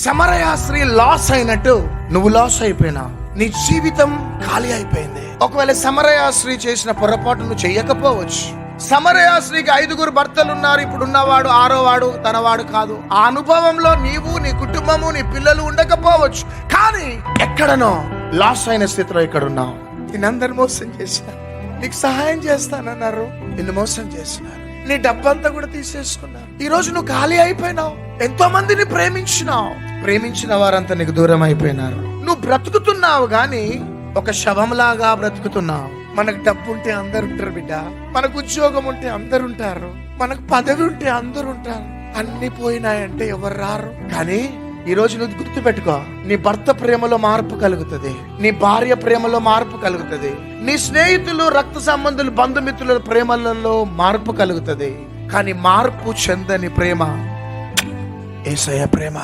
సమరయ స్త్రీ లాస్ అయినట్టు నువ్వు లాస్ అయిపోయినా, నీ జీవితం ఖాళీ అయిపోయింది. ఒకవేళ సమరయ స్త్రీ చేసిన పొరపాటు నువ్వు చెయ్యకపోవచ్చు. సమరయ స్త్రీకి 5 భర్తలు ఉన్నారు. ఇప్పుడు ఉన్నవాడు 6వ వాడు తనవాడు కాదు. ఆ అనుభవంలో నీవు, నీ కుటుంబము, నీ పిల్లలు ఉండకపోవచ్చు. కానీ ఎక్కడనో లాస్ అయిన స్థితిలో ఇక్కడ ఉన్నావు. నిన్నందరూ మోసం చేశారు, నీకు సహాయం చేస్తానన్నారు, నిన్ను మోసం చేసినారు, నీ డబ్బంతా కూడా తీసేసుకున్నారు. ఈ రోజు నువ్వు ఖాళీ అయిపోయినావు. ఎంతో మందిని ప్రేమించినావు, ప్రేమించిన వారంతా నీకు దూరం అయిపోయినారు. నువ్వు బ్రతుకుతున్నావు గాని ఒక శవంలాగా బ్రతుకుతున్నావు. మనకు డబ్బు ఉంటే అందరు ఉంటారు బిడ్డ, మనకు ఉద్యోగం ఉంటే అందరు ఉంటారు, మనకు పదవి ఉంటే అందరు ఉంటారు. అన్ని పోయినాయంటే ఎవరు రారు. కానీ ఈ రోజు నువ్వు గుర్తు పెట్టుకో, నీ భర్త ప్రేమలో మార్పు కలుగుతుంది, నీ భార్య ప్రేమలో మార్పు కలుగుతుంది, నీ స్నేహితులు, రక్త సంబంధులు, బంధుమిత్రుల ప్రేమలలో మార్పు కలుగుతుంది. కానీ మార్పు చెందని ప్రేమ యేసయ్య ప్రేమ.